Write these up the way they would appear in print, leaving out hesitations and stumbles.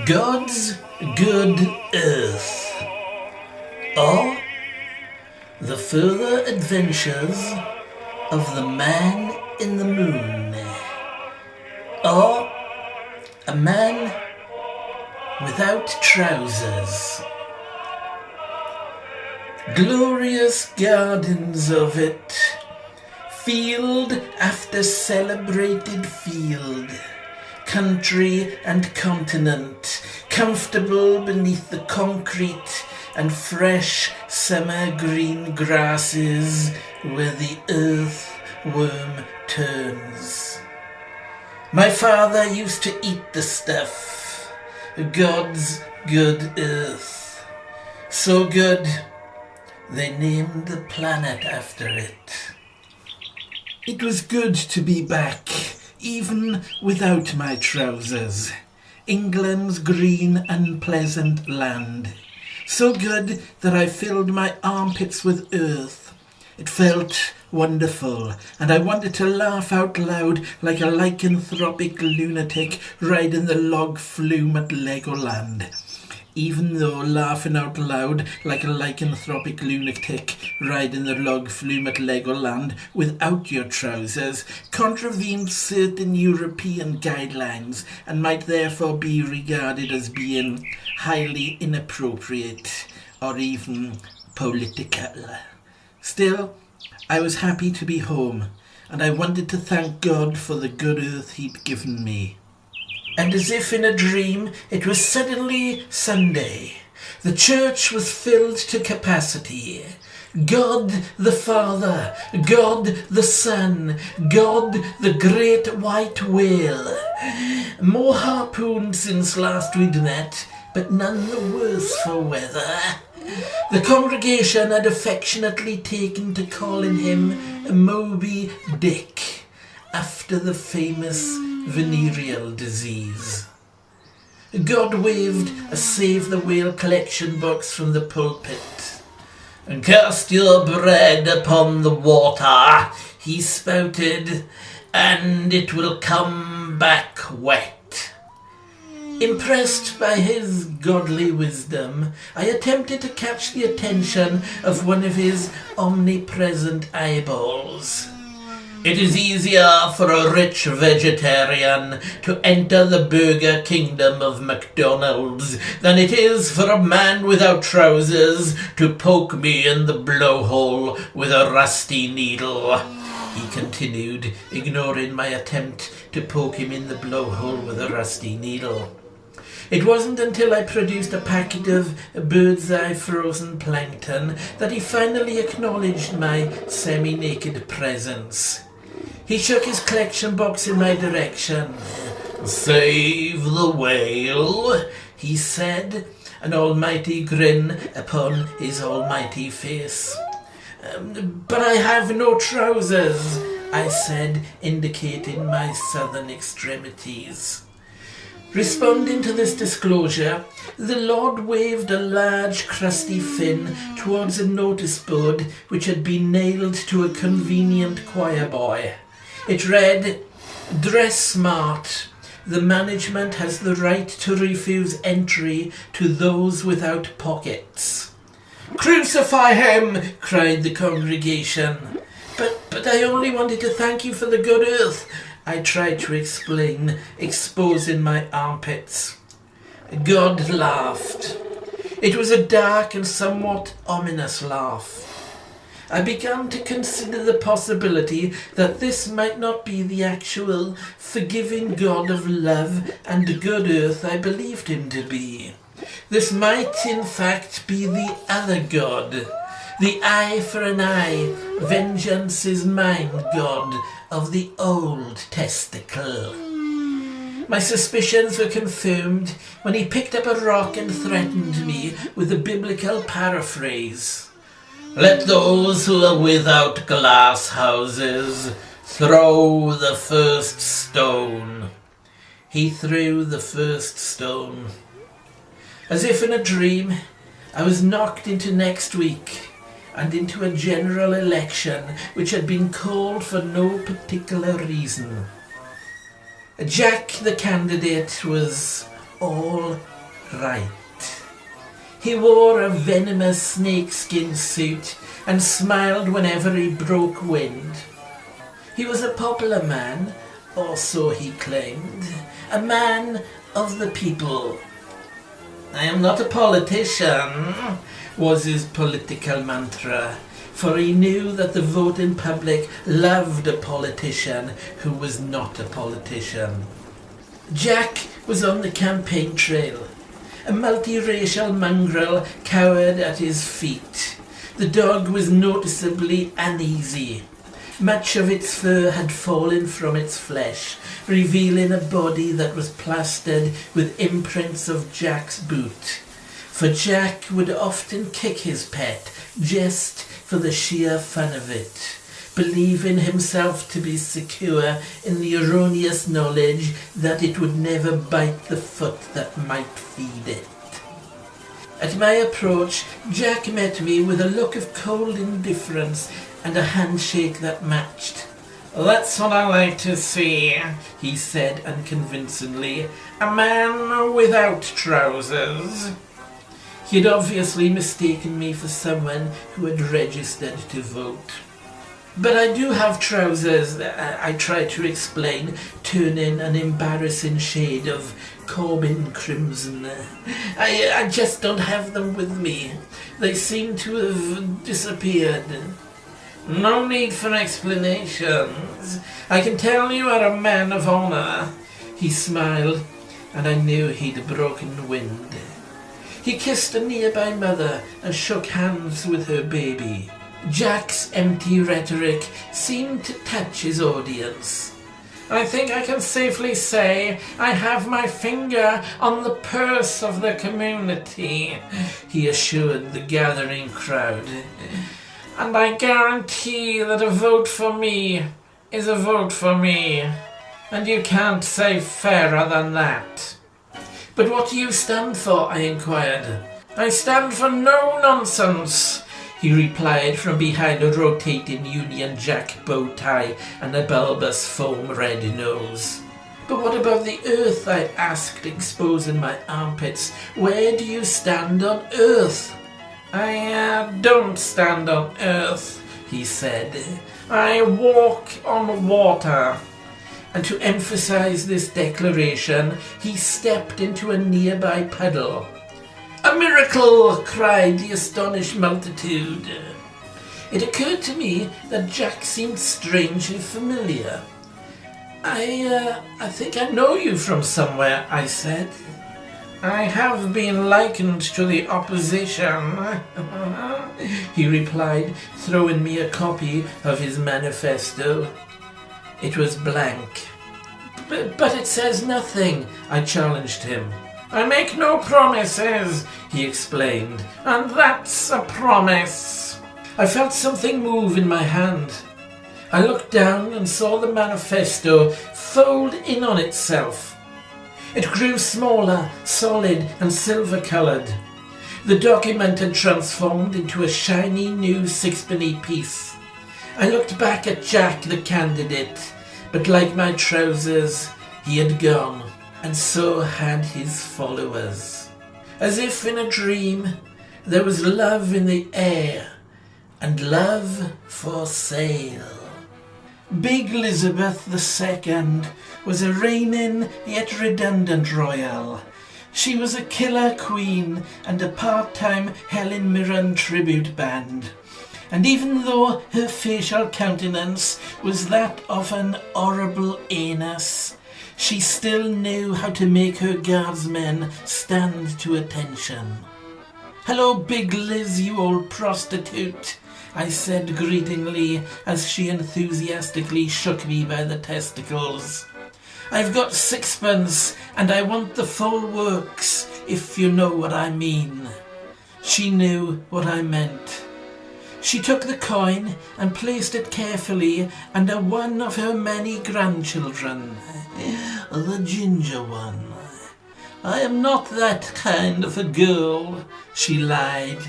God's Good Earth, or The Further Adventures of the Man in the Moon, or A Man Without Trousers. Glorious gardens of it, field after celebrated field, country and continent, comfortable beneath the concrete and fresh summer green grasses where the earthworm turns. My father used to eat the stuff, God's good earth. So good, they named the planet after it. It was good to be back, even without my trousers. England's green, unpleasant land. So good that I filled my armpits with earth. It felt wonderful, and I wanted to laugh out loud like a lycanthropic lunatic riding the log flume at Legoland. Even though laughing out loud like a lycanthropic lunatic riding the log flume at Legoland without your trousers contravenes certain European guidelines and might therefore be regarded as being highly inappropriate or even political. Still, I was happy to be home, and I wanted to thank God for the good earth he'd given me. And as if in a dream, it was suddenly Sunday. The church was filled to capacity. God the Father, God the Son, God the great white whale. More harpooned since last we'd met, but none the worse for weather. The congregation had affectionately taken to calling him Moby Dick, after the famous venereal disease. God waved a Save the Whale collection box from the pulpit. "And cast your bread upon the water," he spouted, "and it will come back wet." Impressed by his godly wisdom, I attempted to catch the attention of one of his omnipresent eyeballs. "It is easier for a rich vegetarian to enter the burger kingdom of McDonald's than it is for a man without trousers to poke me in the blowhole with a rusty needle," he continued, ignoring my attempt to poke him in the blowhole with a rusty needle. It wasn't until I produced a packet of bird's-eye frozen plankton that he finally acknowledged my semi-naked presence. He shook his collection box in my direction. "Save the whale," he said, an almighty grin upon his almighty face. "But I have no trousers," I said, indicating my southern extremities. Responding to this disclosure, the Lord waved a large crusty fin towards a notice board which had been nailed to a convenient choir boy. It read, "Dress smart. The management has the right to refuse entry to those without pockets." "Crucify him!" cried the congregation. But I only wanted to thank you for the good earth," I tried to explain, exposing my armpits. God laughed. It was a dark and somewhat ominous laugh. I began to consider the possibility that this might not be the actual forgiving God of love and good earth I believed him to be. This might in fact be the other God, the eye for an eye, vengeance is mine God of the Old Testicle. My suspicions were confirmed when he picked up a rock and threatened me with a biblical paraphrase. "Let those who are without glass houses throw the first stone." He threw the first stone. As if in a dream, I was knocked into next week. and into a general election which had been called for no particular reason. Jack the candidate was all right. He wore a venomous snakeskin suit and smiled whenever he broke wind. He was a popular man, or so he claimed, a man of the people. "I am not a politician," was his political mantra, for he knew that the voting public loved a politician who was not a politician. Jack was on the campaign trail. A multiracial mongrel cowered at his feet. The dog was noticeably uneasy. Much of its fur had fallen from its flesh, revealing a body that was plastered with imprints of Jack's boot. For Jack would often kick his pet just for the sheer fun of it, believing himself to be secure in the erroneous knowledge that it would never bite the foot that might feed it. At my approach, Jack met me with a look of cold indifference and a handshake that matched. "That's what I like to see," he said unconvincingly. "A man without trousers." He had obviously mistaken me for someone who had registered to vote. "But I do have trousers," I tried to explain, turning an embarrassing shade of Corbin crimson. I just don't have them with me. They seem to have disappeared." "No need for explanations. I can tell you are a man of honor." He smiled, and I knew he'd broken wind. He kissed a nearby mother and shook hands with her baby. Jack's empty rhetoric seemed to touch his audience. "I think I can safely say I have my finger on the purse of the community," he assured the gathering crowd. "And I guarantee that a vote for me is a vote for me. And you can't say fairer than that." "But what do you stand for?" I inquired. "I stand for no nonsense," he replied from behind a rotating Union Jack bow tie and a bulbous foam red nose. "But what about the Earth?" I asked, exposing my armpits. "Where do you stand on Earth?" "I don't stand on Earth," he said. "I walk on water." And to emphasize this declaration, he stepped into a nearby puddle. "A miracle!" cried the astonished multitude. It occurred to me that Jack seemed strangely familiar. I think I know you from somewhere," I said. "I have been likened to the opposition," he replied, throwing me a copy of his manifesto. It was blank. But it says nothing," I challenged him. "I make no promises," he explained, "and that's a promise." I felt something move in my hand. I looked down and saw the manifesto fold in on itself. It grew smaller, solid and silver-coloured. The document had transformed into a shiny new sixpenny piece. I looked back at Jack the candidate, but like my trousers, he had gone, and so had his followers. As if in a dream, there was love in the air, and love for sale. Big Elizabeth II was a reigning yet redundant royal. She was a killer queen and a part-time Helen Mirren tribute band. And even though her facial countenance was that of an horrible anus, she still knew how to make her guardsmen stand to attention. "Hello, Big Liz, you old prostitute," I said greetingly as she enthusiastically shook me by the testicles. "I've got sixpence and I want the full works, if you know what I mean." She knew what I meant. She took the coin and placed it carefully under one of her many grandchildren. The ginger one. "I am not that kind of a girl," she lied.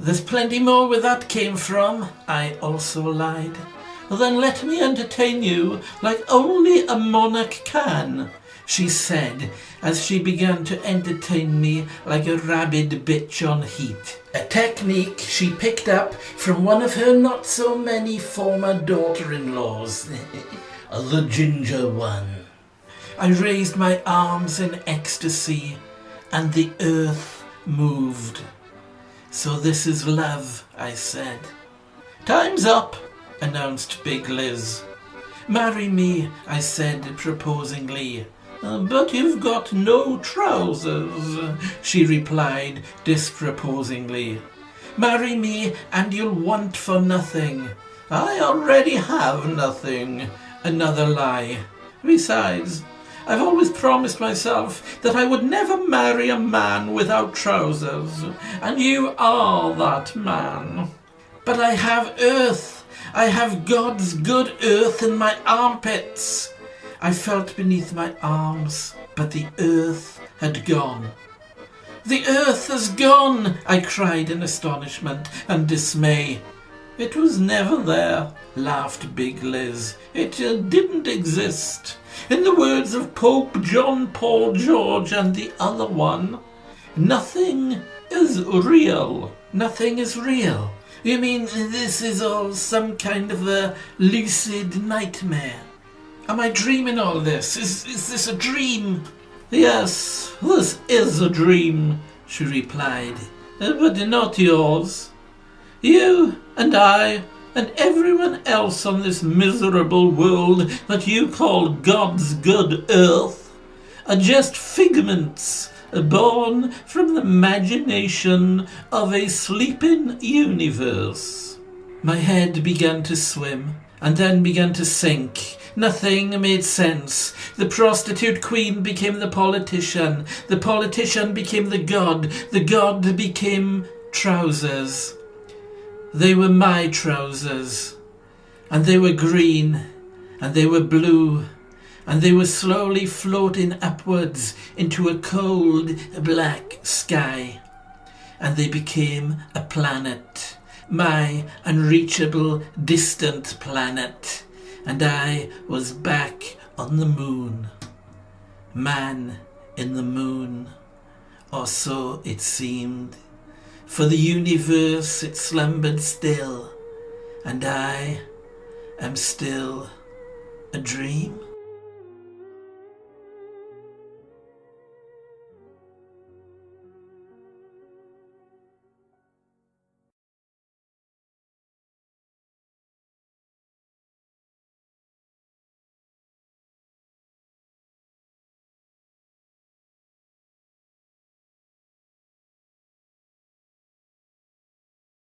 There's plenty more where that came from, I also lied. Then let me entertain you like only a monarch can, she said, as she began to entertain me like a rabid bitch on heat. A technique she picked up from one of her not-so-many former daughter-in-laws, the ginger one. I raised my arms in ecstasy, and the earth moved. So this is love, I said. Time's up, announced Big Liz. Marry me, I said proposingly. But you've got no trousers, she replied disproposingly. Marry me and you'll want for nothing. I already have nothing. Another lie. Besides, I've always promised myself that I would never marry a man without trousers, and you are that man. But I have earth. I have God's good earth in my armpits. I felt beneath my arms, but the earth had gone. The earth has gone, I cried in astonishment and dismay. It was never there, laughed Big Liz. It didn't exist. In the words of Pope John Paul George and the other one, nothing is real. Nothing is real. You mean this is all some kind of a lucid nightmare? Am I dreaming all this? Is this a dream? Yes, this is a dream, she replied, but not yours. You and I and everyone else on this miserable world that you call God's good earth are just figments born from the imagination of a sleeping universe. My head began to swim and then began to sink. Nothing made sense. The prostitute queen became the politician became the god became trousers. They were my trousers, and they were green, and they were blue, and they were slowly floating upwards into a cold black sky, and they became a planet, my unreachable distant planet, and I was back on the moon. Man in the moon, or so it seemed. For the universe it slumbered still, and I am still a dream.